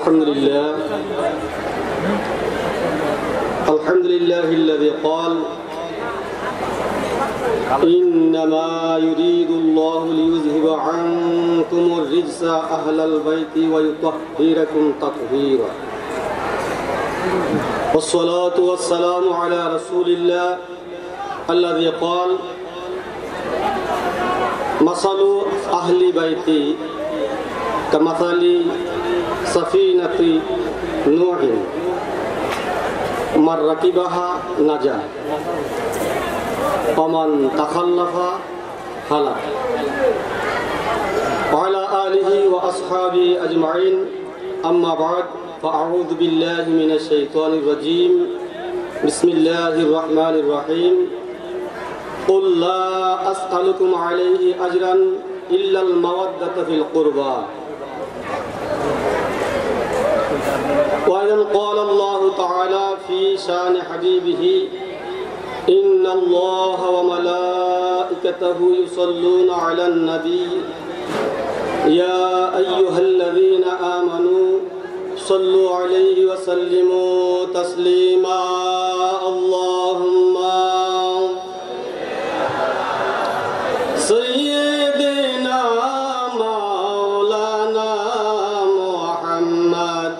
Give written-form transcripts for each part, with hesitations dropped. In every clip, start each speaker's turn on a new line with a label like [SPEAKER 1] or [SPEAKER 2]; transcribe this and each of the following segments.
[SPEAKER 1] الحمد لله الذي قال إنما يريد الله ليذهب عنكم الرجس أهل البيت ويطهركم تطهيرا والصلاة والسلام على رسول الله الذي قال مثل أهل بيتي كمثل سفينة نوح من ركبها نجا ومن تخلف هلك وعلى آله وأصحابه أجمعين أما بعد فأعوذ بالله من الشيطان الرجيم بسم الله الرحمن الرحيم قل لا أسألكم عليه أجرا إلا المودة في القربى وأيضا قال الله تعالى في شان حبيبه إن الله وملائكته يصلون على النبي يا أيها الذين آمنوا صلوا عليه وسلموا تسليما اللهم سيدنا مولانا محمد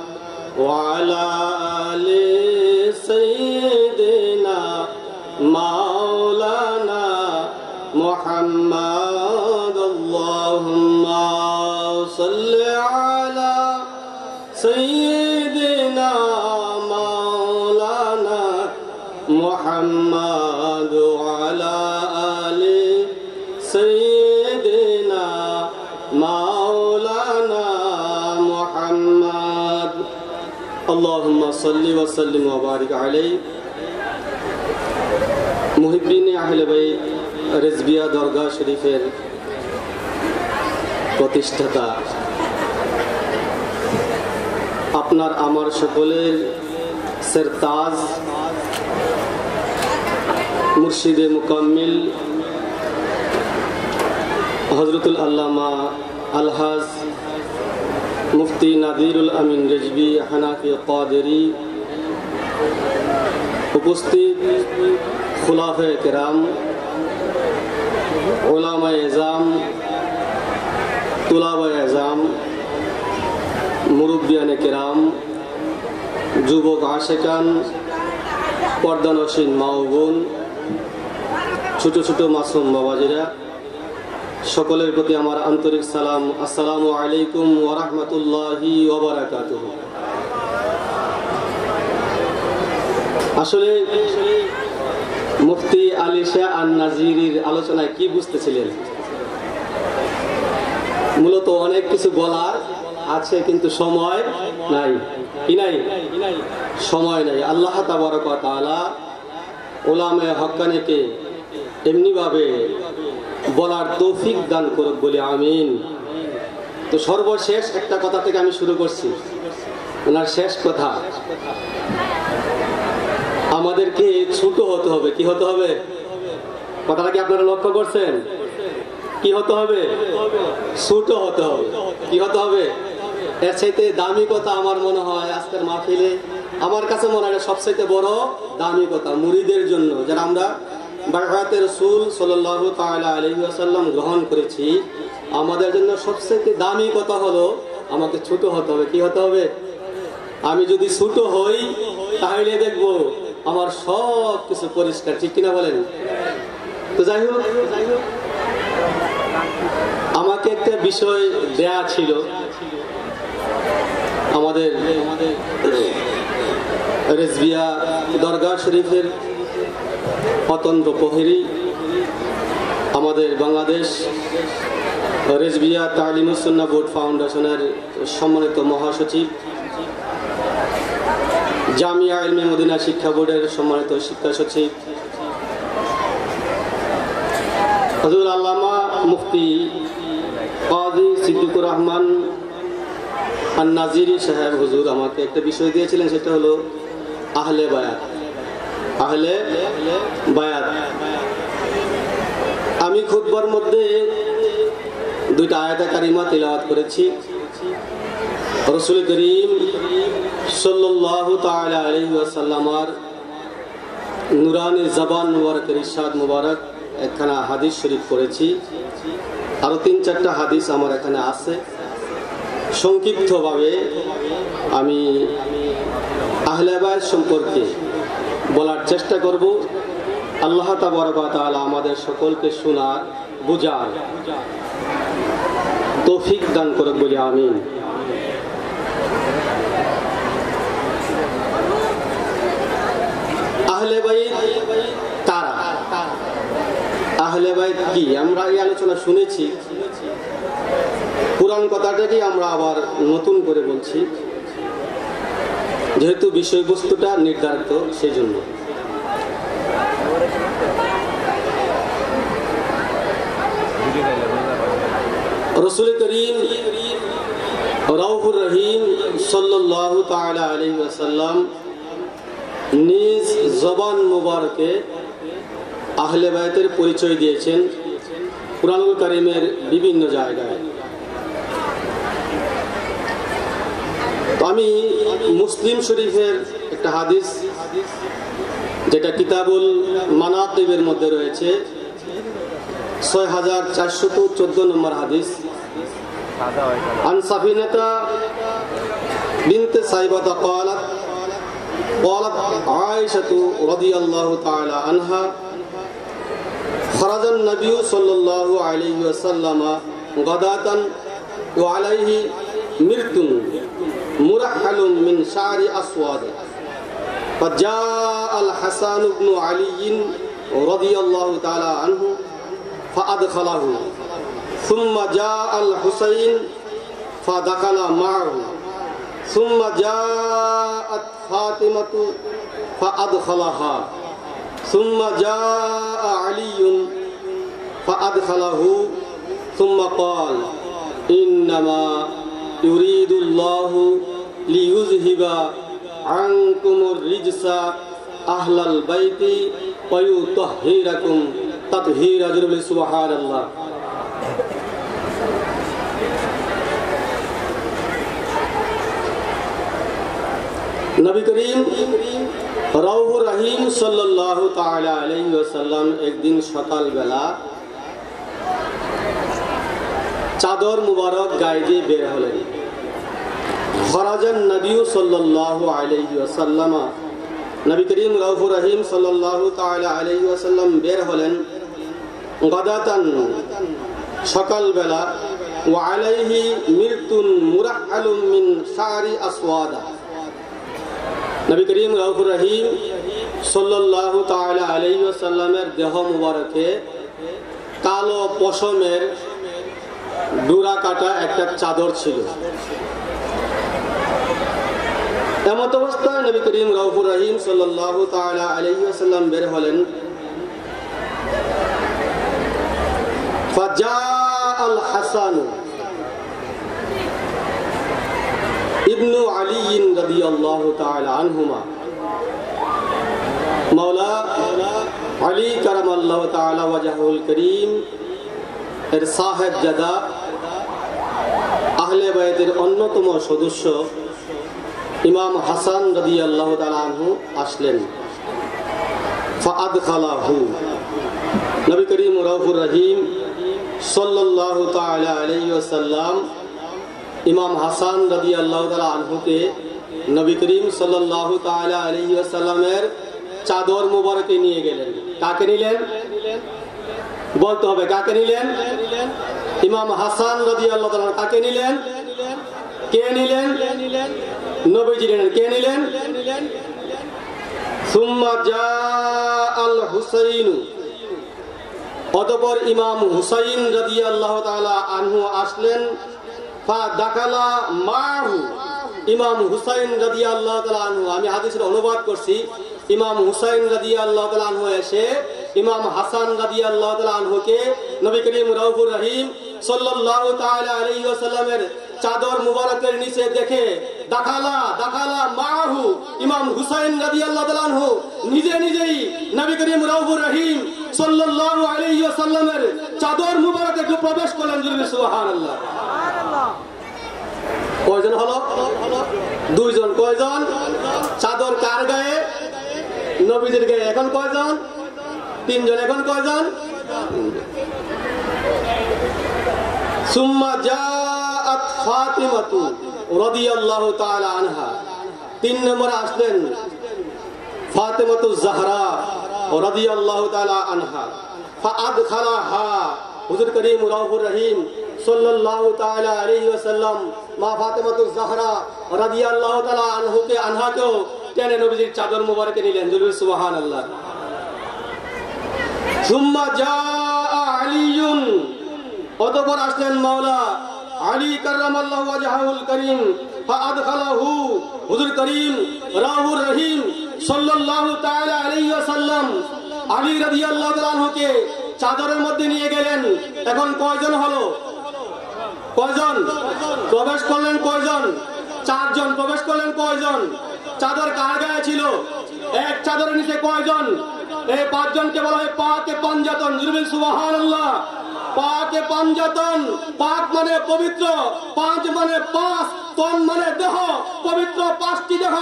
[SPEAKER 1] وعلى آل سيدنا مولانا محمد اللهم صل على سيدنا مولانا محمد وعلى آل سيدنا مولانا محمد اللهم صل وسلم وبارك عليه মুহিব্বিনে আহলে বাইত রেজবিয়া দরগাহ শরীফের প্রতিষ্ঠাতা আপনার আমার সকলের সেরতাজ মুর্শিদে মুকাম্মিল হযরতুল আল্লামা আলহাজ মুফতি নাদিরুল আমিন রেজবি হানাফি কাদেরী উপস্থিত খুলাফায়ে কেরাম উলামায়ে এজাম তুলাবায়ে এজাম মুরব্বিয়ানে কেরাম যুবক আশেকান পর্দানসীন মা ও বোন ছোট ছোট মাসুম বাবাজিরা সকলের প্রতি আমার আন্তরিক সালাম আসসালামু আলাইকুম ওয়া রাহমাতুল্লাহি ওয়া বারাকাতুহু। আসলে মুফতি আলী শাহ আন-নাজিরির আলোচনায় কি বুঝতেছিলেন? মূলত অনেক কিছু বলার আছে কিন্তু সময় নাই। কি নাই? সময় নাই। আল্লাহ তাবারক ওয়া তাআলা উলামায়ে হক্কানিকে এমনি ভাবে বলার তৌফিক দান করুক বলে আমিন। তো সর্বশেষ একটা কথা থেকে আমি শুরু করছি। ওনার শেষ কথা, আমাদেরকে ছোট হতে হবে। কি হতে হবে? কথাটা কি আপনারা লক্ষ্য করছেন? কি হতে হবে? ছোট হতে হবে। কি হতে হবে? এর চাইতে দামি কথা আমার মনে হয় আজকের মাহফিলে আমার কাছে মনে হয় সবচাইতে বড় দামি কথা মুরিদের জন্য, যারা আমরা বায়আতে রাসূল সাল্লাল্লাহু তাআলা আলাইহি ওয়াসাল্লাম গ্রহণ করেছি, আমাদের জন্য সবচাইতে দামি কথা হলো আমাকে ছোট হতে হবে। কি হতে হবে? আমি যদি ছোট হই তাহলে দেখবো আমার সব কিছু পরিষ্কার। ঠিক কিনা বলেন? তো যাই হোক, আমাকে একটা বিষয় দেয়া ছিল আমাদের রেজবিয়া দরগাহ শরীফের অতন্ত্র প্রহরী, আমাদের বাংলাদেশ রেজবিয়া তালিমুস সুন্নাহ বোর্ড ফাউন্ডেশনের সম্মানিত মহাসচিব, জামিয়া ইলমে মদিনা শিক্ষা বোর্ডের সম্মানিত শিক্ষা সচিব হযরত আল্লামা মুফতি কাজী সিদ্দিকুর রহমান আন-নাজিরি সাহেব হুজুর আমাকে একটা বিষয় দিয়েছিলেন, সেটা হলো আহলে বায়াত। আহলে বায়াত আমি খুতবার মধ্যে দুইটা আয়াতে কারিমা তিলাওয়াত করেছি। রাসূল করিম সাল্লাল্লাহু তাআলা আলাইহি ওয়াসাল্লামার নুরানি জবান মুবারকের ইরশাদ মুবারক একখানা হাদিস শরীফ পড়েছি। আরো 3-4টা হাদিস আমার এখানে আছে। সংক্ষিপ্তভাবে আমি আহলে বাইত সম্পর্কে বলার চেষ্টা করব। আল্লাহ তাবারক ওয়া তাআলা আমাদের সকলকে শোনার বুঝার তৌফিক দান করুক বলি আমিন। আহলে বাইত কারা? আহলে বাইত কি? আমরা এই আলোচনা শুনেছি, পুরান কথাটাকে আমরা আবার নতুন করে বলছি, যেহেতু বিষয়বস্তুটা নির্ধারিত সেই জন্য। রাসূল করিম রাউফুর রহিম সাল্লাল্লাহু তাআলা আলাইহি ওয়াসাল্লাম নিজ জবান মুবারকে আহলে বাইতের পরিচয় দিয়েছেন কুরআনুল কারীমের বিভিন্ন জায়গায়। তো আমি মুসলিম শরীফের একটা হাদিস, যেটা কিতাবুল মানাকিবের মধ্যে রয়েছে, 6414 নম্বর হাদিস। আন সাফিনাতা বিনতে সাইবাতা قالت عائشة رضي الله تعالى عنها خرج النبي صلى الله عليه وسلم غداة وعليه مرت مرحل من شعر أسود فجاء الحسن بن علي رضي الله تعالى عنه فأدخله ثم جاء الحسين فدخل معه ثم جاءت فاطمة فأدخلها ثم جاء علي فأدخله ثم قال إنما يريد الله ليذهب عنكم الرجس أهل البيت ويطهركم تطهيرا। سبحان الله। নবী করিম রাউফুর রহিম সাল্লাল্লাহু তাআলা আলাইহি ওয়াসাল্লাম একদিন সকালবেলা চাদর মুবারক গায়ে দিয়ে বের হলেন। খরাজান নবী সাল্লাল্লাহু আলাইহি ওয়াসাল্লাম, নবী করিম রাউফুর রহিম সাল্লাল্লাহু তাআলা আলাইহি ওয়াসাল্লাম বের হলেন গাদাতান সকালবেলা, ওয়া আলাইহি মিরতুন মুরাহহালুম মিন শারি আসওয়াদা। নবী করিম রাউফুর রহিম সাল্লাল্লাহু তাআলা আলাইহি ওয়াসাল্লামের দেহ মুবারকে কালো পশমের ডোরা কাটা একটা চাদর ছিল। এমত অবস্থায় নবী করিম রাউফুর রহিম সাল্লাল্লাহু তাআলা আলাইহি ওয়াসাল্লাম বের হলেন। ফাজাআল হাসান ইবনু আলী রাদিয়াল্লাহু তাআলা আনহুমা, মাওলা আলী কারামাল্লাহু তাআলা ওয়াজহুল করিম এর সাহেবজাদা আহলে বাইতের অন্যতম সদস্য ইমাম হাসান রাদিয়াল্লাহু তাআলা আনহু আসলেন। ফাআদখালাহু, নবী করিম রাউফুর রহিম সাল্লাল্লাহু তাআলা আলাইহি ওয়াসাল্লাম ইমাম হাসান রাদিয়াল্লাহু তাআলা আনহুকে নবী করিম সাল্লাল্লাহু তাআলা আলাইহি ওয়াসাল্লামের চাদর মুবারকে নিয়ে গেলেন। কাকে নিলেন বলতে হবে, কাকে নিলেন? ইমাম হাসান রাদিয়াল্লাহু তাআলা কাকে নিলেন? কে নিলেন? নবীজি নিলেন। কে নিলেন? সুম্মা জাআল হুসাইন, অতঃপর ইমাম হুসাইন রাদিয়াল্লাহু তাআলা আনহু আসলেন। ফাদাখালা মাহু, ইমাম হুসাইন রাদিয়াল্লাহু তাআলা আনহু, আমি হাদিসের অনুবাদ করছি, ইমাম হুসাইন রাদিয়াল্লাহু তাআলা আনহু এসে ইমাম হাসান রাদিয়াল্লাহু তাআলা আনহুকে নবী করিম রাউফুর রহিম সাল্লাল্লাহু তাআলা আলাইহি ওয়াসাল্লামের চাদর মুবারকের নিচে দেখে দাখালা মাহু, ইমাম হুসাইন রাদিয়াল্লাহু তাআলা আনহু নিজেই নবী করিম রাউফুর রহিম সাল্লাল্লাহু আলাইহি ওয়াসাল্লামের চাদর মুবারকে প্রবেশ করলেন। সুবহানাল্লাহ। কয়জন হলো? দুইজন। কয়জন? চাদর কার গায়ে? নবীজির গায়ে। এখন কয়জন? তিনজন। এখন কয়জন? সুম্মা জাআত ফাতিমাতু রাদিয়াল্লাহু তাআলা আনহা। 3 নম্বরে আসলেন ফাতিমাতু জাহরা রাদিয়াল্লাহু তাআলা আনহা। ফাআদখালাহা হুজুর করিম রাউফুর রহিম সাল্লাল্লাহু তাআলা আলাইহি ওয়াসাল্লাম মা ফাতিমাতু জাহরা রাদিয়াল্লাহু তাআলা আনহাকেও টেনে নবীজির চাদর মোবারকে নিলেন। জুলুল সুবহানাল্লাহ। সুম্মা জাআ আলিয়ুন, অতঃপর আসলেন মাওলা আলী কাররামাল্লাহু ওয়াজহাহুল করিম। ফাআদখালাহু হুজুর করিম রাউফুর রহিম সাল্লাল্লাহু তাআলা আলাইহি ওয়াসাল্লাম আলী রাদিয়াল্লাহু তাআলা আনহুকে চাদরের মধ্যে নিয়ে গেলেন। এখন কয়জন হলো? কয়জন প্রবেশ করলেন? কয়জন? 4 জন প্রবেশ করলেন। কয়জন? চাদর কার গায়ে ছিল? এক চাদরের নিচে কয়জন? এই 5 জনকে বলা হয় পাকে পাঞ্জাতন। সুবহানাল্লাহ। পাকে পাঞ্জাতন। পাক মানে পবিত্র, পাঁচ মানে 5, তন মানে দেহ, পবিত্র 5টি দেহ।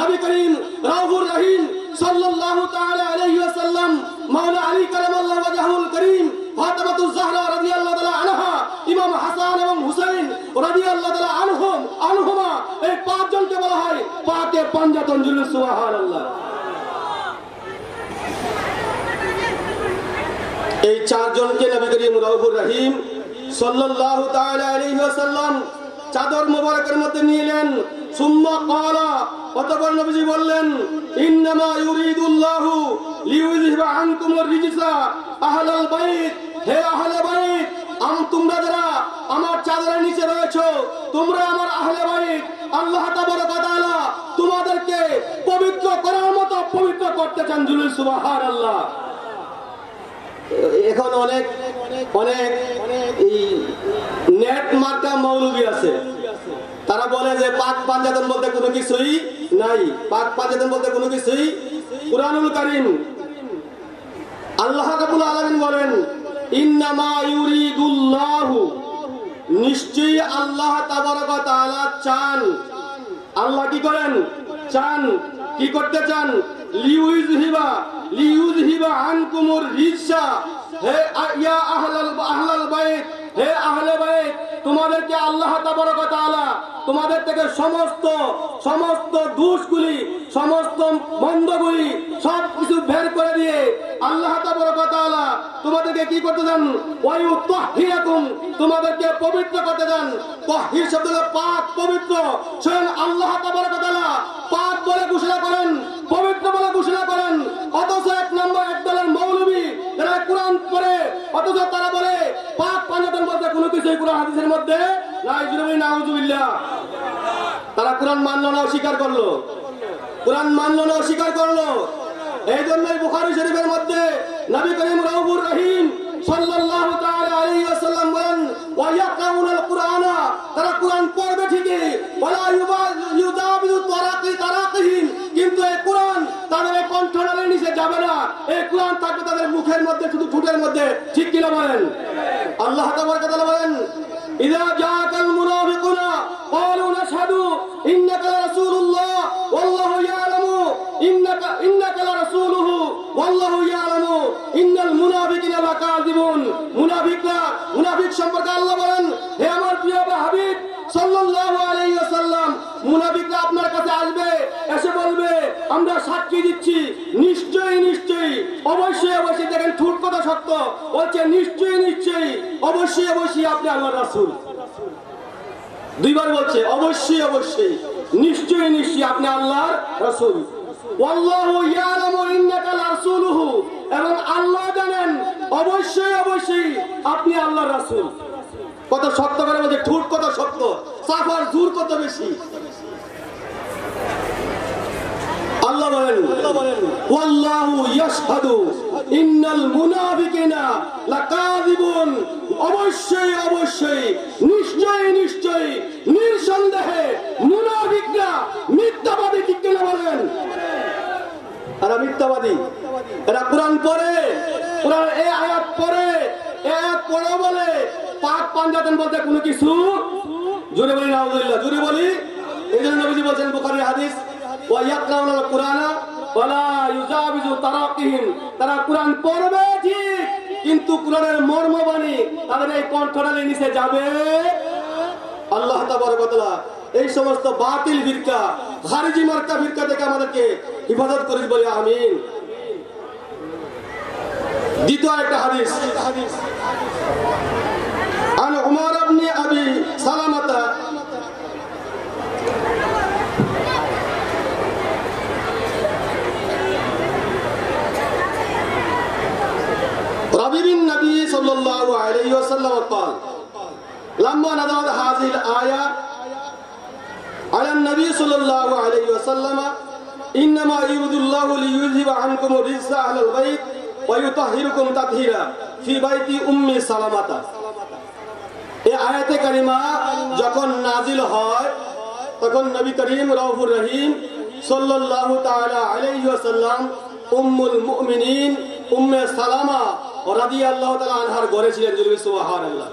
[SPEAKER 1] নবী করিম রাউফুর রহিম সাল্লাল্লাহু তাআলা আলাইহি ওয়াসাল্লাম মাওলা আলী কারামাল্লাহু ওয়াজহুল করিম ফাতিমাতু জাহরা রাদিয়াল্লাহু তাআলা আনহা, ইমাম হাসান এবং হুসাইন রাদিয়াল্লাহু তাআলা আনহুমা, এই 5 জনকে বলা হয় পাকে পাঞ্জাতন। সুবহানাল্লাহ। এই 4 জনকে নবী করিম রাউফুর রহিম সাল্লাল্লাহু তাআলা আলাইহি ওয়াসাল্লাম চাদর মোবারকের মধ্যে নিলেন। সুম্মা ক্বালা, অতঃপর নবীজি বললেন ইন্নামা ইউরিদুল্লাহু লিইউযহিবা আনকুমুর রিজসা আহলাল বাইত। হে আহলে বাইত, তোমরা যারা আমার চাদরের নিচে রয়েছো, তোমরা আমার আহলে বাইত, আল্লাহ তাবারক ওয়া তাআলা তোমাদেরকে পবিত্র করার মতো পবিত্র করতে চান। জুলুল সুবহানাল্লাহ। এখন অনেক এই নেট মার্কা মৌলবী আছে, তারা বলে যে পাক পাঞ্জাতন বলতে কোনো কিছুই নাই। পাক পাঞ্জাতন বলতে কোনো কিছুই কুরআনুল কারীম আল্লাহ রাব্বুল আলামিন বলেন ইন্নামা ইউরিদুল্লাহু, নিশ্চয়ই আল্লাহ তাবারক ওয়া তাআলা চান। আল্লাহ কি করেন? চান। কি করতে চান? লিইউযহিবা আনকুমুর রিজসা। হে ইয়া আহলাল বাইত, হে আহলে বাইত, তোমাদেরকে আল্লাহ তাবারক ওয়া তাআলা তোমাদের থেকে সমস্ত দোষগুলি, সমস্ত মন্দগুলি সবকিছু বের করে দিয়ে আল্লাহ তাবারক ওয়া তাআলা তোমাদেরকে কি করতে চান? ওয়া ইউতাহহিরাকুম, তোমাদেরকে পবিত্র করতে চান। তাহহির শব্দ হলো পাক, পবিত্র। স্বয়ং আল্লাহ তাবারক ওয়া তাআলা পাক বলে ঘোষণা করেন, পবিত্র বলে ঘোষণা করেন। অথচ এক দলের মৌলবী যারা কোরআন পড়ে, অথচ তারা বলে পাক পাঞ্জাতন বলতে কোনো কিছুই কোরআন হাদিসের মধ্যে নাই। নাউযুবিল্লাহ। তারা কোরআন মানলো না, অস্বীকার করলো। কোরআন মানলো না, অস্বীকার করলো। এই জন্যই বুখারী শরীফের মধ্যে নবী করিম রাউফুর রহিম সাল্লাল্লাহু তাআলা আলাইহি ওয়াসাল্লাম বলেন ওয়া ইয়াকরাউনাল কুরআনা, তারা কোরআন পড়বে ঠিকই, ওয়ালা ইউযাবিজু তারাকিহিম, কিন্তু এই কোরআন তাদের কণ্ঠনালীর নিচে যাবে না। এই কোরআন থাকবে তাদের মুখের মধ্যে, শুধু ঠোঁটের মধ্যে। ঠিক কিনা বলেন? আল্লাহ তাবারক ওয়া তাআলা বলেন ইযা জাআকাল মুনাফিকুনা ক্বালু নাশহাদু ইন্নাকা লারাসূলুল্লাহ ওয়াল্লাহু ইয়ালামু ইন্নাকা লারাসূলুহু ওয়াল্লাহু ইয়ালামু ইন্নাল মুনাফিকিনা লাকাযিবুন। মুনাফিক সম্পর্কে আল্লাহ বলেন, হে আমার প্রিয় হাবিব সাল্লাল্লাহু আলাইহি ওয়াসাল্লাম, মুনাফিকরা আপনার কাছে আসবে, এসে বলবে আমরা সাক্ষী দিচ্ছি নিশ্চয়ই অবশ্যই দেখেন ঠোঁট কথা সত্য বলছে, নিশ্চয়ই অবশ্যই আপনি আল্লাহর রাসূল। 2 বার বলছে অবশ্যই নিশ্চয়ই আপনি আল্লাহর রাসূল। ওয়াল্লাহু ইয়ালামু ইন্নাকা লারাসূলুহু, এবং আল্লাহ জানেন অবশ্যই আপনি আল্লাহর রাসূল। কত সত্য করে বলছে, ঠোঁট কত সত্য, সাফার জোর কত বেশি। আল্লাহ বলেন ওয়াল্লাহু ইয়াশহাদু ইন্নাল মুনাফিকিনা লাকাযিবুন, অবশ্যই নিশ্চয়ই নিঃসন্দেহে মুনাফিকরা মিথ্যাবাদী। ঠিক কিনা বলেন? এরা মিথ্যাবাদী। এরা কোরআন পড়ে, কোরআন এই আয়াত পড়ে বলে পাক পাঞ্জাতন বলতে কোনো কিছু জোরে বলি নাউযুবিল্লাহ, জোরে বলি। এইজন্য নবীজি বলেছেন বুখারীর হাদিস, ওয়া ইয়াকরাউনাল কুরআনা ওয়া লা ইউজাবিজু তারাকিহিম, তারা কুরআন পড়বে ঠিক, কিন্তু কুরআনের মর্মবাণী তাদের এই কণ্ঠনালীর নিচে যাবে। আল্লাহ তাবারক ওয়া তাআলা এই সমস্ত বাতিল ফিরকা, খারিজি মার্কা ফিরকা থেকে আমাদেরকে হেফাজত করিস বলি আমিন। দ্বিতীয় একটা হাদিস, আন উমর ইবনে আবি সালামাতা ربيب النبي صلى الله عليه وسلم قال لما نزلت هذه الآية على النبي صلى الله عليه وسلم إنما يريد الله ليذهب عنكم الرجس أهل البيت ويطهركم تطهيرا في بيت أم سلمة। এই আয়াতে কারিমা যখন নাজিল হয় তখন নবী করিম রাউফুর রহিম সাল্লাল্লাহু তাআলা আলাইহি ওয়াসাল্লাম উম্মুল মুমিনিন উম্মে সালামা রাদিয়াল্লাহু তাআলা আনহার ঘরে ছিলেন। সুবহানাল্লাহ।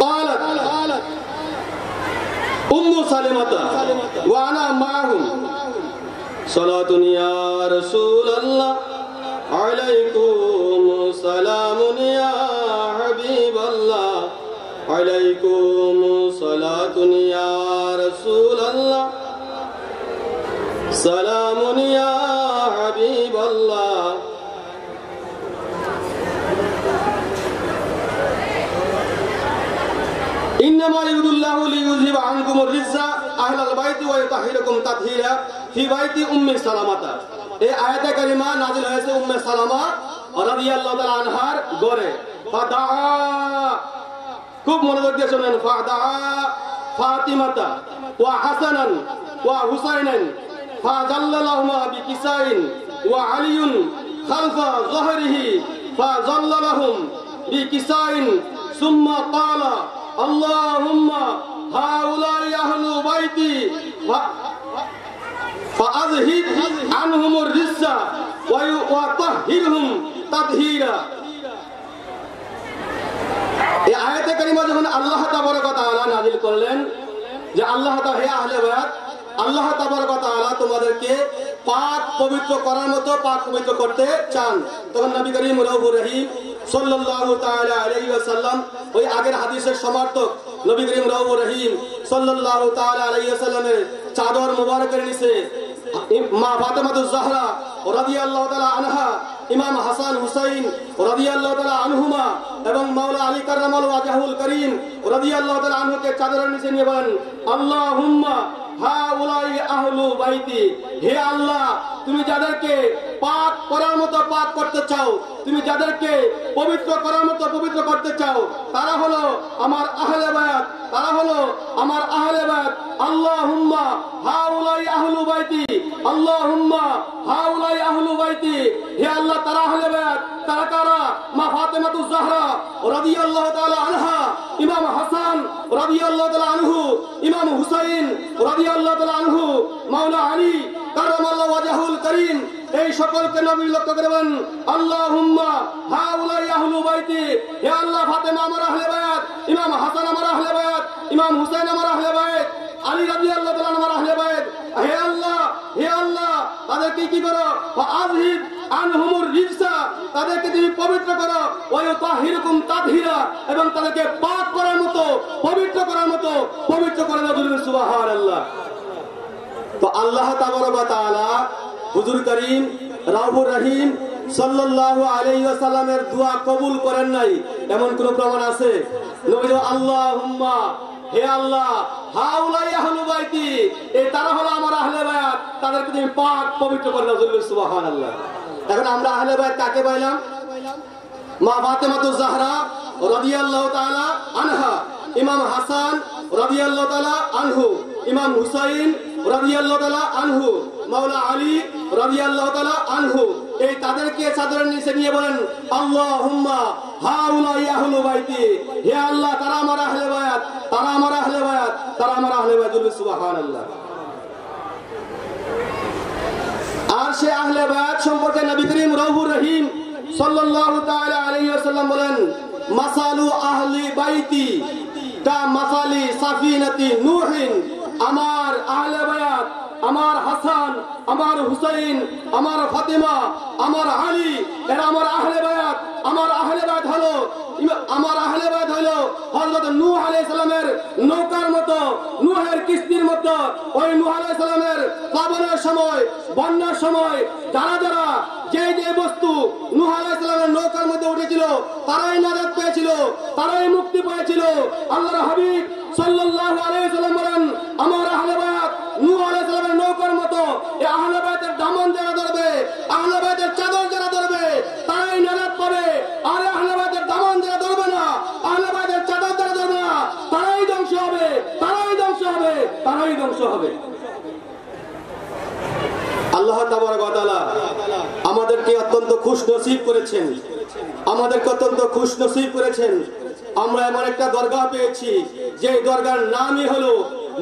[SPEAKER 1] قالت أم سلمة وأنا معهم صلاة يا رسول الله عليكم سلام يا حبيب الله عليكم صلاة يا رسول الله سلام يا حبيب الله إنما يريد الله ليذهب عنكم الرجس أهل البيت ويطهركم تطهيرا في بيت أم سلمة। এই আয়াতে কারিমা নাযিল হয়েছে উম্মে সালামা রাদিয়াল্লাহু তাআলা আনহার ঘরে। ফাদা, খুব মনোযোগ দিয়ে শুনেন, ফাদা ফাতিমাতা ওয়া হাসানান ওয়া হুসাইনান ফাজাল্লালাহুমা বিকিসাইন ওয়া আলিয়ুন খালফা যহরিহি ফাজাল্লালাহুম বিকিসাইন সুম্মা ক্বালা আল্লাহুম্মা হাউলাই আহলু বাইতি ফাআযহিব আনহুমুর রিজ্সা ওয়া তাহহিরহুম তাতহীরা। এই আয়াতে কারিমা যখন আল্লাহ তাবারক ওয়া তাআলা নাযিল করলেন যে আল্লাহ তাআলা, হে আহলে বায়াত, আল্লাহ তাবারক ওয়া তাআলা তোমাদেরকে পাক পবিত্র করার মতো পাক পবিত্র করতে চান, তখন নবী করিম রাউফুর রহিম সাল্লাল্লাহু তাআলা আলাইহি ওয়াসাল্লাম ওই আগের হাদিসের সমর্থক নবী করিম রাউফুর রহিম সাল্লাল্লাহু তাআলা আলাইহি ওয়াসাল্লামের চাদর মোবারকের নিচে মা ফাতেমাতুজ জাহরা রাদিয়াল্লাহু তাআলা আনহা, ইমাম হাসান হুসাইন রাদিয়াল্লাহু তাআলা আনহুমা এবং মাওলা আলী কাররামাল ওয়াজহুল করিম রাদিয়াল্লাহু তাআলা আনহুকে চাদরের নিচে নিয়ে বলেন, আল্লাহুম্মা হাউলাই আহলু বাইতি, হে আল্লাহ তুমি যাদেরকে পাক করার মতো পাক করতে চাও, তুমি যাদেরকে পবিত্র করার মতো পবিত্র করতে চাও, তারা হলো আমার আহলে বায়াত, তারা হলো আমার আহলে বায়াত। আল্লাহুম্মা হাউলাই আহলু বাইতি, আল্লাহুম্মা হাউলাই আহলু বাইতি, হে আল্লাহ তারা আহলে বায়াত। তারা কারা? মা ফাতেমাতুজ জাহরা রাদিয়াল্লাহু তাআলা আনহা, ইমাম হাসান রাদিয়াল্লাহু তাআলা আনহু, ইমাম হুসাইন রাদিয়াল্লাহু তাআলা আনহু, মাওলা আলী কাররামাল্লাহু ওয়াজহুল করিম। এই সকলকে নবী লক্ষ্য করে বলেন, আল্লাহুম্মা হাউলাই আহলু বাইতি, হে আল্লাহ ফাতেমা আমার আহলে বায়াত, ইমাম হাসান আমার আহলে বায়াত, ইমাম হুসাইন আমার আহলে বায়াত, আলী রাদিয়াল্লাহু তাআলা আমার আহলে বায়াত। হে আল্লাহ, হে আল্লাহ তাদেরকে কি করো? ফাআযহিব আনহুমুর রিজসা, তাদেরকে তুমি পবিত্র করো, ওয়া ইউতাহিরুকুম তাতহীরা, এবং তাদেরকে পাক করার মতো পবিত্র করার মতো পবিত্র করে দাও। সুবহানাল্লাহ। তো আল্লাহ তাবারক ওয়া তাআলা হুজুর করিম রাউফুর রহিম সাল্লাল্লাহু আলাইহি ওয়াসাল্লামের দোয়া কবুল করেন নাই এমন কোন প্রমাণ আছে? নবী আল্লাহুম্মা, হে আল্লাহ হাউলাই আহলু বাইতি, এই তারা হলো আমার আহলে বায়াত, তাদেরকে তুমি পাক পবিত্র করে দাও। সুবহানাল্লাহ। এখন আমরা আহলে বায়াত কাকে পাইলাম? মা ফাতেমাতুজ জাহরা রাদিয়াল্লাহু তাআলা আনহা, ইমাম হাসান রাদিয়াল্লাহু তাআলা আনহু, ইমাম হুসাইন রাদিয়াল্লাহু তাআলা আনহু, মাওলা আলী রাদিয়াল্লাহু তাআলা আনহু। এই তাদেরকে চাদরের নিচে নিয়ে বলেন, আল্লাহুম্মা হাউলাই আহলু বাইতি, হে আল্লাহ তারা আমার আহলে বায়াত, তারা আমার আহলে বায়াত, তারা আমার আহলে বায়াত। সুবহানাল্লাহ। আর সে আহলে বায়াত সম্পর্কে নবী করিম রাউফুর রহিম সাল্লাল্লাহু তাআলা আলাইহি ওয়াসাল্লাম বলেন, মাসালু আহলি বাইতি কা মাসালি সাফিনাতি নূহিন, আমার আহলে বায়াত, আমার হাসান, আমার হুসাইন, আমার ফাতেমা, আমার আলী, এরা আমার আহলে বায়াত। আমার আহলে বায়াত হলো হযরত নূহ আলাইহিস সালামের নৌকার মতো, নূহের কিস্তির মতো। ওই নূহ আলাইহিস সালামের প্লাবনের সময়, বন্যার সময় যারা যে বস্তু নূহ আলাইহিস সালামের নৌকার মধ্যে উঠেছিল তারাই নাজাত পেয়েছিল, তারাই মুক্তি পেয়েছিল। আল্লাহর হাবিব সাল্লাল্লাহু আলাইহি ওয়াসাল্লাম বলেন, আমার আহলে বায়াত নূহ আলাইহিস সালামের নৌকার মতো। এই আহলে বায়াতের দামন যারা ধরবে, আহলে বায়াতের চাদর যারা ধরবে তারাই নাজাত পাবে। আর আহলে বায়াতের দামন যারা ধরবে না, আহলে বায়াতের চাদর যারা ধরবে না, তারাই ধ্বংস হবে, তারাই ধ্বংস হবে, তারাই ধ্বংস হবে। আল্লাহ তাবারক ওয়া তাআলা আমাদেরকে অত্যন্ত খুশনসিব করেছেন, আমাদেরকে অত্যন্ত খুশনসিব করেছেন। আমরা এমন একটা দরগা পেয়েছি যে দরগার নামই হলো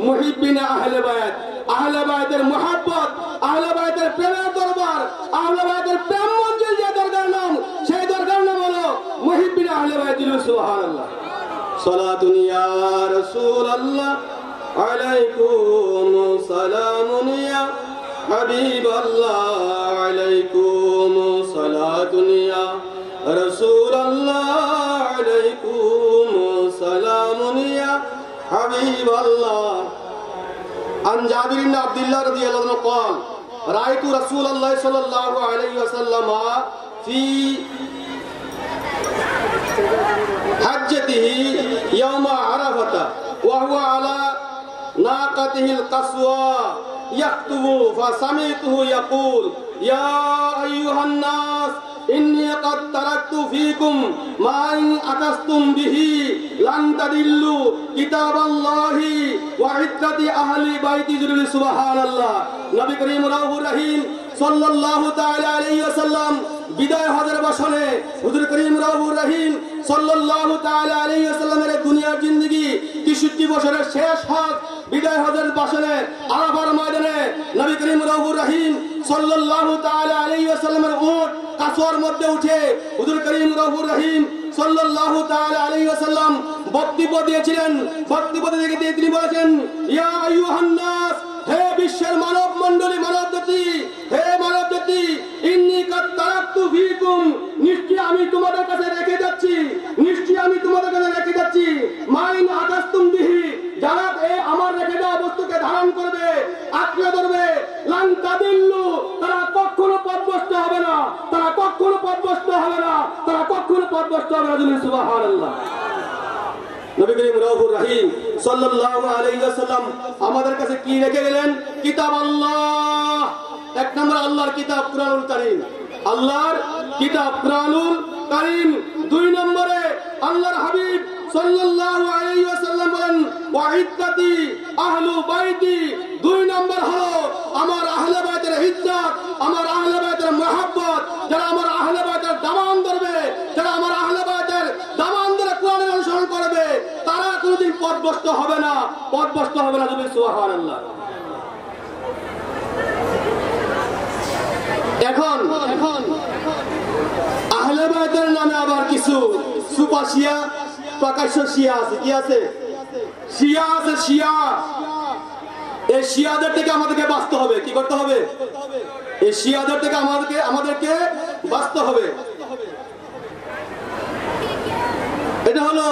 [SPEAKER 1] মুহিব্বিন আহলে বায়াত। আহলে বায়াতের মুহাব্বত, আহলে বায়াতের প্রেমের দরবার, আহলে বায়াতের প্রেম মঞ্জিল যে দরগার নাম, সেই দরগার নাম হলো মুহিব্বিন আহলে বায়াত। সুবহানাল্লাহ। সালাতুন ইয়া রাসূলুল্লাহ আলাইকুম সালামুন ইয়া হাবিবাল্লাহ আলাইকুম সালাতুন ইয়া রাসূলুল্লাহ আলাইকুম সালামুন ইয়া হাবিবাল্লাহ। عن جابر بن عبد الله رضي الله عنه قال رأيت رسول الله صلى الله عليه وسلم في حجته يوم عرفة وهو على ناقته القصوى يخطب فسمعته يقول يا أيها الناس إني قد تركت فيكم ما إن أخذتم به لن تضلوا كتاب الله وعترة أهل بيتي سبحان الله। নবী করিম রাউফুর রহিম সাল্লাল্লাহু তাআলা আলাইহি ওয়াসাল্লাম বিদায় হজের ভাষণে হুজুর করিম রাউফুর রহিম সাল্লাল্লাহু তাআলা আলাইহি ওয়াসাল্লামের দুনিয়ার জিন্দেগি 63 বছরের শেষ হজ বিদায় হজের ভাষণে আরাফার ময়দানে নবী করিম রাউফুর রহিম সাল্লাল্লাহু তাআলা আলাইহি ওয়াসাল্লামের উট কাসওয়ার মধ্যে উঠে হুজুর করিম রাউফুর রহিম সাল্লাল্লাহু তাআলা আলাইহি ওয়াসাল্লাম বক্তব্য দিয়েছিলেন। বক্তব্য দিয়ে তিনি বলেছেন, ইয়া আইয়ুহান নাস, হে বিশ্বের মানব মণ্ডলী, মানব জাতি, হে মানব জাতি, ইন্নী কাদ তারাকতু ফীকুম, নিশ্চয় আমি তোমাদের কাছে রেখে যাচ্ছি, নিশ্চয় আমি তোমাদের কাছে রেখে যাচ্ছি, মাইন আকাশতুম বিহি, যারা এই আমার রেখে দেওয়া বস্তুকে ধারণ করবে, আঁকড়ে ধরবে, লান তাদিল্লু, তারা কখনো পথভ্রষ্ট হবে না, তারা কখনো পথভ্রষ্ট হবে না, তারা কখনো পথভ্রষ্ট হবে না। সুবহানাল্লাহ। নবী করিম রাউফুর রহিম সাল্লাল্লাহু আলাইহি ওয়াসাল্লাম আমাদের কাছে কি রেখে গেলেন? কিতাব আল্লাহ। এক নম্বর আল্লাহর কিতাব কুরআনুল কারীম, আল্লাহর কিতাব কুরআনুল কারীম। দুই নম্বরে আল্লাহর হাবিব সাল্লাল্লাহু আলাইহি ওয়াসাল্লাম বলেন ওয়াইত্তাতি আহলু বাইতি। দুই নম্বর হলো আমার আহলে বাইতের ইজ্জত, আমার আহলে বাইতের মুহাব্বত। যারা আমার আহলে বাইতের দামান ধরবে, যারা আমার আহলে বাইতের দামান ধরে কোরআনের অনুসরণ করবে, তারা কোনোদিন পথভ্রষ্ট হবে না, পথভ্রষ্ট হবে না। সুবহানাল্লাহ। এখন আহলে বাইতের নামে আবার কিছু সুপার শিয়া, প্রকাশ্য শিয়া আছে। কি আছে? শিয়া আছে, শিয়া। এই শিয়াদের থেকে আমাদেরকে বাঁচতে হবে। কি করতে হবে? এই শিয়াদের থেকে আমাদেরকে বাঁচতে হবে। এটা হলো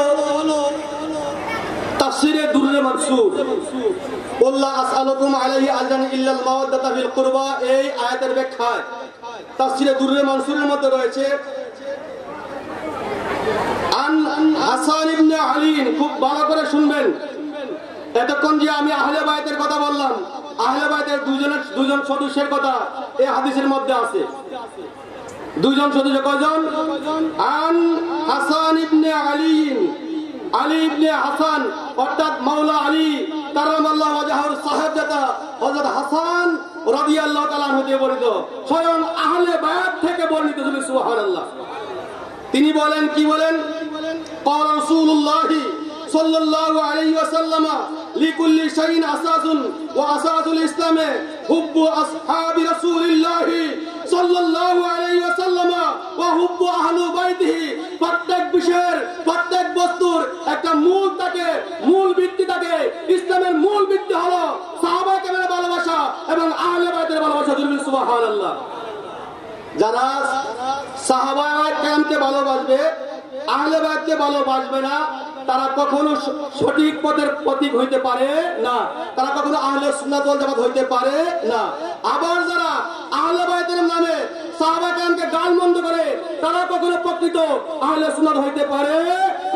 [SPEAKER 1] তাফসীরে দুররে মানসুর। আল্লাহ আসআলুকুম আলাইহি আজরান ইল্লাল মাওয়াদ্দাতা ফিল কুরবা, এই আয়াতের ব্যাখ্যায় তাফসীরে দুররে মানসুরের মধ্যে রয়েছে আন হাসান ইবনে আলী। খুব ভালো করে শুনবেন। এতক্ষণ যে আমি আহলে বায়তের কথা বললাম, আহলে বায়তের দুজন সদস্যের কথা এই হাদিসের মধ্যে আছে। দুজন সদস্য কয়জন? আন হাসান ইবনে আলী, আলী ইবনে হাসান অর্থাৎ মাওলা আলী কারামাল্লাহু ওয়াজহাহু সাহাবজাদা হযরত হাসান রাদিয়াল্লাহু তাআলা হতে বর্ণিত, স্বয়ং আহলে বায়াত থেকে বর্ণিত। সুবহানাল্লাহ। তিনি বলেন, কি বলেন? قال رسول الله صلى الله عليه وسلم لكل شيء أساس وأساس الإسلام حب أصحاب رسول الله সাল্লাল্লাহু আলাইহি ওয়াসাল্লাম ওয়া হুব্বু আহলু বাইতিহি। প্রত্যেক বিষয়ের প্রত্যেক বস্তুর একটা মূল থাকে, মূল ভিত্তি থাকে। ইসলামের মূল ভিত্তি হলো সাহাবা কেরামের ভালোবাসা এবং আহলে বাইতের ভালোবাসা। সুবহানাল্লাহ। যারা সাহাবা কেরামকে ভালোবাসবে, আহলে বাইতকে ভালোবাসবে না, তারা কখনো সঠিক পথের প্রতীক হইতে পারে না, তারা কখনো আহলে সুন্নাত ওয়াল জামাত হইতে পারে না। আবার যারা আহলে বাইতের নামে সাহাবা কেরামকে গালমন্দ করে, তারা কখনো প্রকৃত আহলে সুন্নাত হইতে পারে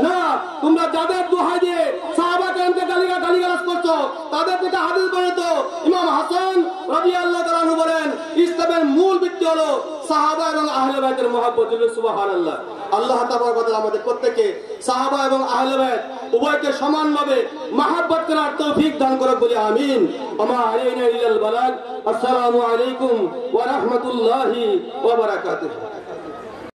[SPEAKER 1] না। তোমরা যাদের দোহাই দিয়ে সাহাবা কেরামকে গালিগালাজ করছো, তাদের থেকে হাদিস বর্ণিত ইমাম হাসান রাদিয়াল্লাহু তাআলা আনহু বলেন, ইসলামের মূল ভিত্তি হলো সাহাবা এবং আহলে বাইতের মহব্বত। সুবহানাল্লাহ। আল্লাহ তাবারক ওয়া তাআলা আমাদের প্রত্যেককে সাহাবা এবং আহলে বাইত উভয়কে সমানভাবে মহব্বত করার তৌফিক দান করুক বলি আমিন। ওমা আলাইনা ইল্লাল বালাগ। আসসালামু আলাইকুম ওয়া রাহমাতুল্লাহি ওয়া বারাকাতুহু।